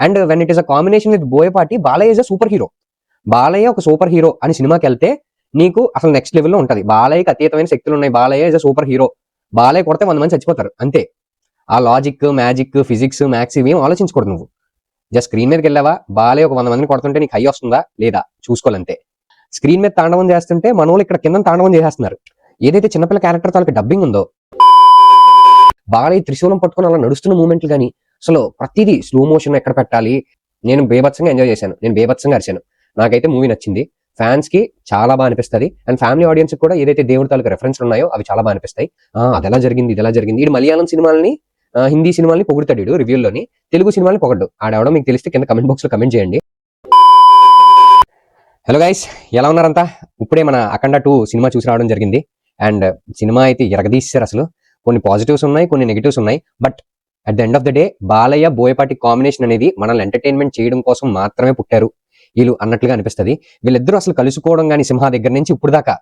And when it is a combination with Boyapati, Balayya is a super hero. Balayya ఒక super hero అని సినిమాకి వెళ్తే నీకు అసలు నెక్స్ట్ లెవెల్లో ఉంటుంది. బాలయ్యకి అతీతమైన శక్తులు ఉన్నాయి, Balayya is a super hero, Balayya కొడితే 100 మంది చచ్చిపోతారు అంతే. ఆ లాజిక్, మ్యాజిక్, ఫిజిక్స్, మ్యాథ్స్ ఇవేం ఆలోచించకూడదు. నువ్వు జస్ట్ స్క్రీన్ మీదకి వెళ్ళావా, బాలయ్య ఒక 100 మందిని కొడుతుంటే నీకు హై వస్తుందా లేదా చూసుకోవాలంతే. స్క్రీన్ మీద తాండవం చేస్తుంటే మన వాళ్ళు ఇక్కడ కింద తాండవం చేసేస్తున్నారు. ఏదైతే చిన్నపిల్ల క్యారెక్టర్ తాలూకు డబ్బింగ్ ఉందో, బాలయ్య త్రిశూలం పట్టుకుని అలా నడుస్తున్న మూమెంట్లు కానీ అసలు ప్రతిదీ స్లో మోషన్ ఎక్కడ పెట్టాలి, నేను బేభత్సంగా ఎంజాయ్ చేశాను, నేను బేభత్సంగా అరిశాను. నాకైతే మూవీ నచ్చింది. ఫ్యాన్స్ కి చాలా బాగా అనిపిస్తుంది. అండ్ ఫ్యామిలీ ఆడియన్స్ కూడా ఏదైతే దేవుడి తాలూకు రెఫరెన్స్ ఉన్నాయో అవి చాలా బాగా అనిపిస్తాయి. అది ఎలా జరిగింది, ఇది ఎలా జరిగింది. ఇది మలయాళం సినిమాలని, హిందీ సినిమాల్ని పొగుడుతాడు ఇడు రివ్యూల్లోని, తెలుగు సినిమాల్ని పొగడ్డు. ఆడెవడో మీకు తెలిస్తే కింద కమెంట్ బాక్స్ లో కమెంట్ చేయండి. హలో గైస్, ఎలా ఉన్నారంతా? ఇప్పుడే మన అఖండ 2 సినిమా చూసి రావడం జరిగింది. అండ్ సినిమా అయితే ఎరగదీశారు. అసలు కొన్ని పాజిటివ్స్ ఉన్నాయి, కొన్ని నెగిటివ్స్ ఉన్నాయి. But at the end of the day Balayya Boyapati combination అనేది మనల్ని ఎంటర్టైన్మెంట్ చేయడం కోసం మాత్రమే పుట్టారు వీళ్ళు అన్నట్లుగా అనిపిస్తుంది. వీళ్ళిద్దరూ అసలు కలుసుకోవడం కానీ సింహ దగ్గర నుంచి ఇప్పుడు దాకా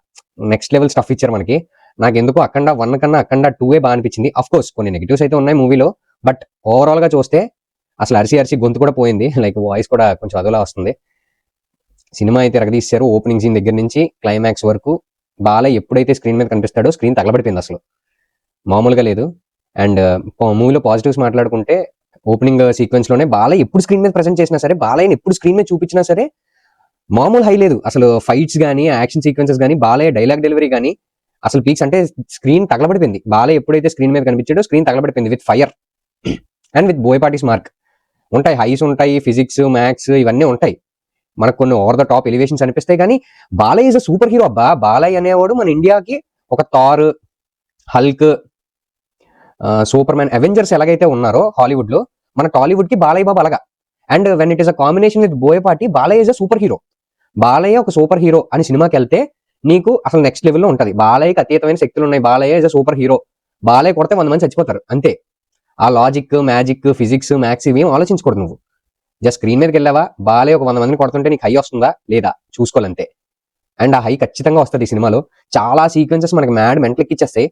నెక్స్ట్ లెవెల్ స్టఫ్ ఇచ్చారు మనకి. నాకు ఎందుకు అఖండ 1 కన్నా అఖండ 2 బాగా అనిపించింది. అఫ్ కోర్స్ కొన్ని నెగిటివ్స్ అయితే ఉన్నాయి మూవీలో. బట్ ఓవరాల్ గా చూస్తే అసలు అరిసి గొంతు కూడా పోయింది, లైక్ వాయిస్ కూడా కొంచెం అదోలా వస్తుంది. సినిమా అయితే ఎరగదీశారు. ఓపెనింగ్ సీన్ దగ్గర నుంచి క్లైమాక్స్ వరకు బాలయ్య ఎప్పుడైతే స్క్రీన్ మీద కనిపిస్తాడో స్క్రీన్ తగలబడిపోయింది, అసలు మామూలుగా లేదు. అండ్ మూవీలో పాజిటివ్స్ మాట్లాడుకుంటే ఓపెనింగ్ సీక్వెన్స్ లోనే బాలయ్య ఎప్పుడు స్క్రీన్ మీద ప్రెజెంట్ చేసినా సరే, బాలయ్యని ఎప్పుడు స్క్రీన్ మీద చూపించినా సరే మామూలు హై లేదు. అసలు ఫైట్స్ కానీ, యాక్షన్ సీక్వెన్సెస్ కానీ, బాలయ్య డైలాగ్ డెలివరీ కానీ అసలు పీక్స్. అంటే స్క్రీన్ తగలబడిపోయింది. బాలయ్య ఎప్పుడైతే స్క్రీన్ మీద కనిపించాడో స్క్రీన్ తగలబడిపోయింది. With fire and with Boyapati's mark ఉంటాయి. హైస్ ఉంటాయి, ఫిజిక్స్, మ్యాథ్స్ ఇవన్నీ ఉంటాయి. మనకు కొన్ని ఓవర్ ద టాప్ ఎలివేషన్స్ అనిపిస్తాయి. కానీ Balayya is a super hero. అబ్బా, బాలయ్య అనేవాడు మన ఇండియాకి ఒక Thor, Hulk, Superman, Avengers ఎలాగైతే ఉన్నారో హాలీవుడ్ లో, మన టాలీవుడ్ కి బాలయ్య బాబు అలాగా. And when it is a combination with Boyapati, Balayya is a super hero, Balayya ఒక సూపర్ హీరో అని సినిమాకి వెళ్తే నీకు అసలు నెక్స్ట్ లెవెల్లో ఉంటుంది. బాలయ్యకి అతీతమైన శక్తులు ఉన్నాయి, Balayya is a super hero, Balayya కొడితే 100 మంది చచ్చిపోతారు అంతే. ఆ లాజిక్, మ్యాజిక్, ఫిజిక్స్, మ్యాథ్స్ ఇవేం ఆలోచించకూడదు. నువ్వు జస్ట్ స్క్రీన్ మీదకి వెళ్ళావా, బాలయ్య ఒక 100 మందిని కొడుతుంటే నీకు హై వస్తుందా లేదా చూసుకోవాలంతే. అండ్ ఆ హై ఖచ్చితంగా వస్తుంది ఈ సినిమాలో. చాలా సీక్వెన్సెస్ మనకి మ్యాడ్ మెంటల్ ఎక్కిచ్చేస్తాయి.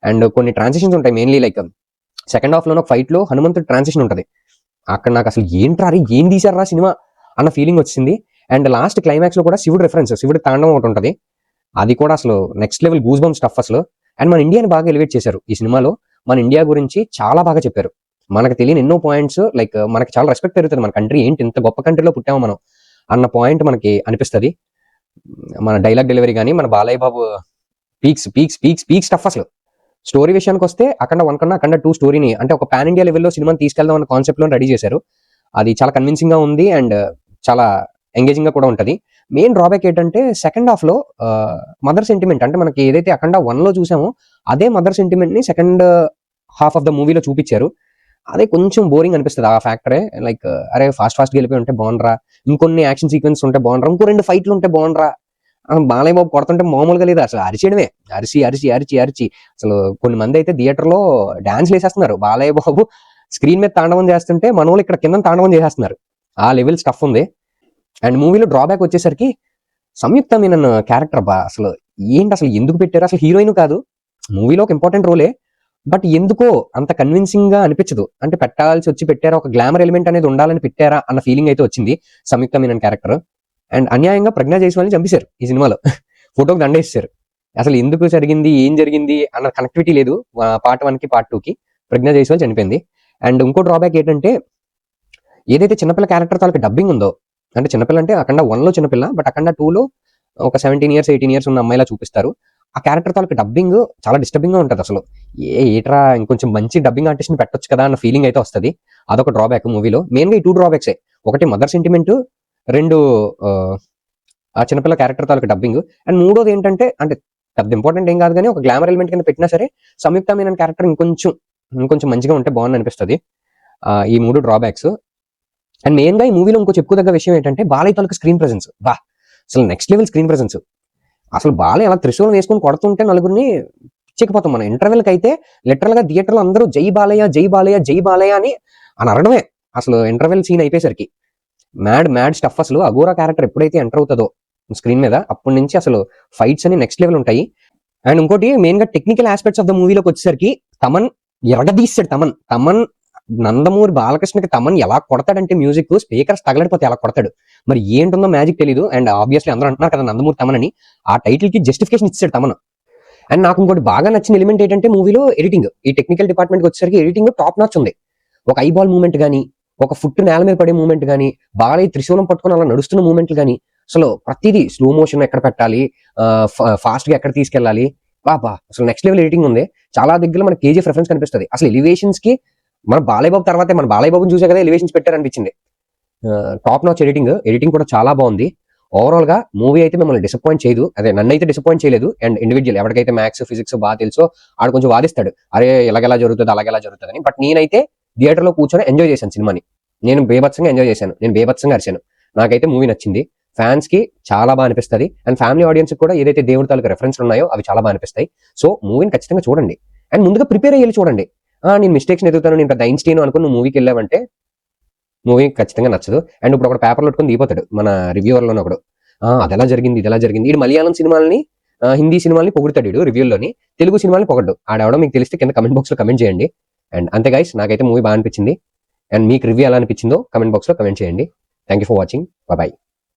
అండ్ కొన్ని ట్రాన్సిషన్స్ ఉంటాయి. మెయిన్లీ లైక్ సెకండ్ హాఫ్ లోనే ఒక ఫైట్ లో హనుమంతుడి ట్రాన్సిషన్ ఉంటుంది. అక్కడ నాకు అసలు ఏంట్రా ఏం తీసారా సినిమా అన్న ఫీలింగ్ వచ్చింది. అండ్ లాస్ట్ క్లైమాక్స్ లో కూడా శివుడు రిఫరెన్స్, శివుడి తాండవం ఒకటి ఉంటుంది. అది కూడా అసలు next level goose bump stuff అసలు. అండ్ మన ఇండియాని బాగా ఎలివేట్ చేశారు ఈ సినిమాలో. మన ఇండియా గురించి చాలా బాగా చెప్పారు. మనకు తెలియని ఎన్నో పాయింట్స్, లైక్ మనకి చాలా రెస్పెక్ట్ పెరుగుతుంది. మన కంట్రీ ఏంటి, ఇంత గొప్ప కంట్రీలో పుట్టామో మనం అన్న పాయింట్ మనకి అనిపిస్తుంది. మన డైలాగ్ డెలివరీ కానీ, మన బాలయ్య బాబు పీక్స్ స్టఫ్ అసలు. స్టోరీ విషయానికి వస్తే అఖండ 1 కన్నా అఖండ 2 స్టోరీని, అంటే ఒక పాన్ ఇండియా లెవెల్లో సినిమాని తీసుకెళ్దాం అన్న కాన్సెప్ట్ లో రెడీ చేశారు. అది చాలా కన్విన్సింగ్ గా ఉంది అండ్ చాలా ఎంగేజింగ్ గా కూడా ఉంటది. మెయిన్ డ్రాబ్యాక్ ఏంటంటే సెకండ్ హాఫ్ లో మదర్ సెంటిమెంట్, అంటే మనకి ఏదైతే అఖండ 1 లో చూసామో అదే మదర్ సెంటిమెంట్ ని సెకండ్ హాఫ్ ఆఫ్ ద మూవీలో చూపించారు. అదే కొంచెం బోరింగ్ అనిపిస్తుంది ఆ ఫ్యాక్టరే. లైక్ అరే ఫాస్ట్ వెళ్ళిపోయి ఉంటే బాగుండరా, ఇంకొన్ని యాక్షన్ సీక్వెన్స్ ఉంటే బాగుండరా, ఇంకో 2 ఫైట్లు ఉంటే బాగుండరా. బాలయ్య బాబు కొడుతుంటే మామూలుగా లేదు, అసలు అరిచేయడమే, అరిచి అసలు కొన్ని మంది అయితే థియేటర్ లో డాన్స్ వేసేస్తున్నారు. బాలయ్య బాబు స్క్రీన్ మీద తాండవం చేస్తుంటే మన వాళ్ళు ఇక్కడ కింద తాండవం చేసేస్తున్నారు. ఆ లెవెల్ స్టఫ్ ఉంది. అండ్ మూవీలో డ్రాబ్యాక్ వచ్చేసరికి సంయుక్త మీనన్ క్యారెక్టర్ బా అసలు ఏంటి, అసలు ఎందుకు పెట్టారు? అసలు హీరోయిన్ కాదు, మూవీలో ఒక ఇంపార్టెంట్ రోలే, బట్ ఎందుకో అంత కన్విన్సింగ్ గా అనిపించదు. అంటే పెట్టాల్సి వచ్చి పెట్టారా, ఒక గ్లామర్ ఎలిమెంట్ అనేది ఉండాలని పెట్టారా అన్న ఫీలింగ్ అయితే వచ్చింది సంయుక్త మీనన్ క్యారెక్టర్. అండ్ అన్యాయంగా ప్రజ్ఞా జైస్వాల్ని చంపేశారు ఈ సినిమాలో. ఫోటోకి దండేస్తారు. అసలు ఎందుకు జరిగింది, ఏం జరిగింది అన్న కనెక్టివిటీ లేదు పార్ట్ 1 కి పార్ట్ 2 కి. ప్రజ్ఞా జైస్వాల్ చనిపోయింది. అండ్ ఇంకో డ్రాబ్యాక్ ఏంటంటే ఏదైతే చిన్నపిల్ల క్యారెక్టర్ తాలూకు డబ్బింగ్ ఉందో, అంటే చిన్నపిల్ల అంటే అఖండ 1 లో చిన్నపిల్ల, బట్ అఖండ 2 లో ఒక 17 years 18 years ఉన్న అమ్మాయిలా చూపిస్తారు. ఆ క్యారెక్టర్ తాలూకు డబ్బింగ్ చాలా డిస్టర్బింగ్ గా ఉంటుంది. అసలు ఏట్రా ఇంకొంచెం మంచి డబ్బింగ్ ఆర్టిస్ట్ ని పెట్టొచ్చు కదా అన్న ఫీలింగ్ అయితే వస్తుంది. అదొక డ్రాబ్యాక్ మూవీలో. మెయిన్ గా ఈ 2 డ్రాబ్యాక్సే. ఒకటి మదర్ సెంటిమెంట్, 2 ఆ చిన్నపిల్ల క్యారెక్టర్ తాలూకు డబ్బింగ్. అండ్ మూడోది ఏంటంటే, అంటే పెద్ద ఇంపార్టెంట్ ఏం కాదు కానీ ఒక గ్లామర్ ఎలిమెంట్ కింద పెట్టినా సరే సంయుక్త మీనన్ క్యారెక్టర్ ఇంకొంచెం మంచిగా ఉంటే బాగుంది అనిపిస్తుంది. ఈ 3 డ్రాబ్యాక్స్. అండ్ మెయిన్ గా ఈ మూవీలో ఇంకో చెప్పుకోదగ్గ విషయం ఏంటంటే బాలయ్య తాలూకు స్క్రీన్ ప్రెసెన్స్. అసలు నెక్స్ట్ లెవెల్ స్క్రీన్ ప్రెసెన్స్. అసలు బాలయ్య అలా త్రిశూలం వేసుకొని కొడుతుంటే నలుగురిని చెక్కిపోతాం. మన ఇంటర్వెల్ కి అయితే లిటరల్ గా థియేటర్ లో అందరూ జై బాలయ్య జై బాలయ్య జై బాలయ్య అని అనడమే. అసలు ఇంటర్వెల్ సీన్ అయిపోయేసరికి మ్యాడ్ స్టఫ్. అసలు అఘోరా క్యారెక్టర్ ఎప్పుడైతే ఎంటర్ అవుతుందో స్క్రీన్ మీద అప్పటి నుంచి అసలు ఫైట్స్ అని నెక్స్ట్ లెవెల్ ఉంటాయి. అండ్ ఇంకోటి మెయిన్ గా టెక్నికల్ ఆస్పెక్ట్స్ ఆఫ్ ద మూవీలోకి వచ్చేసరికి తమన్ ఎరగదీస్తాడు. తమన్ నందమూరి బాలకృష్ణకి తమన్ ఎలా కొడతాడంటే మ్యూజిక్ స్పీకర్స్ తగలడిపోతే ఎలా కొడతాడు. మరి ఏంటుందో మ్యాజిక్ తెలియదు. అండ్ ఆబ్వియస్లీ అందరూ అంటున్నారు కదా నందమూరి తమన్ అని, ఆ టైటిల్ కి జస్టిఫికేషన్ ఇచ్చాడు తమన్. అండ్ నాకు ఇంకోటి బాగా నచ్చిన ఎలిమెంట్ ఏంటంటే మూవీలో ఎడిటింగ్. ఈ టెక్నికల్ డిపార్ట్మెంట్కి వచ్చేసరికి ఎడిటింగ్ టాప్ నాచ్ ఉంది. ఒక ఐబాల్ మూమెంట్ కానీ, ఒక ఫుట్ నేల మీద పడే మూమెంట్ కానీ, బాలయ్య త్రిశూలం పట్టుకొని అలా నడుస్తున్న మూమెంట్లు కానీ, అసలు ప్రతిదీ స్లో మోషన్ ఎక్కడ పెట్టాలి, ఫాస్ట్ గా ఎక్కడ తీసుకెళ్ళాలి, బాబా అసలు నెక్స్ట్ లెవెల్ ఎడిటింగ్ ఉంది. చాలా దగ్గర మన కేజీఎఫ్ రెఫరెన్స్ కనిపిస్తుంది. అసలు ఎలివేషన్స్ కి మన బాలయ్య బాబు తర్వాతే మన బాలయ్య బాబుని చూసే కదా ఎలివేషన్స్ పెట్టారనిపించింది. టాప్ నాచ్ ఎడిటింగ్ కూడా చాలా బాగుంది. ఓవరాల్ గా మూవీ అయితే మిమ్మల్ని డిసప్పాయింట్ చేయదు. అదే నన్ను అయితే డిసప్పాయింట్ చేయలేదు. అండ్ ఇండివిజువల్ ఎవరికైతే మ్యాథ్స్ ఫిజిక్స్ బాగా తెలుసో ఆడు కొంచెం వాదిస్తాడు, అరే ఇలాగెలా జరుగుతుంది అలాగెలా జరుగుతుంది అని. బట్ నేనైతే థియేటర్ లో కూర్చొని ఎంజాయ్ చేశాను సినిమాని. నేను బేభత్సంగా ఎంజాయ్ చేశాను, నేను బేభత్సంగా అరిశాను. నాకైతే మూవీ నచ్చింది. ఫ్యాన్స్ కి చాలా బాగా అనిపిస్తుంది. అండ్ ఫ్యామిలీ ఆడియన్స్ కూడా ఏదైతే దేవుడి తాలూకు రెఫరెన్స్ ఉన్నాయో అవి చాలా బాగా అనిపిస్తాయి. సో మూవీని ఖచ్చితంగా చూడండి. అండ్ ముందుగా ప్రిపేర్ అయ్యి చూడండి. నేను మిస్టేక్స్ ఎదుగుతాను, నేను పెద్ద ఐన్స్టీన్ అనుకుని నువ్వు మూవీకి వెళ్ళావంటే మూవీ ఖచ్చితంగా నచ్చదు. అండ్ ఇప్పుడు ఒకటి పేపర్లో పెట్టుకుని దిగిపోతాడు మన రివ్యూవర్లోనే ఒకడు, అది ఎలా జరిగింది ఇది ఎలా జరిగింది. ఇది మలయాళం సినిమాలని హిందీ సినిమాల్ని పొగుడుతాడు ఇడు రివ్యూల్లోని, తెలుగు సినిమాల్ని పొగడ్డు. ఆడవడం మీకు తెలిస్తే కింద కమెంట్ బాక్స్ లో కమెంట్ చేయండి. అండ్ అంతే గైస్, నాకైతే మూవీ బాగా అనిపించింది. అండ్ మీకు రివ్యూ ఎలా అనిపించిందో కమెంట్ బాక్స్ లో కమెంట్ చేయండి. Thank you for watching. Bye.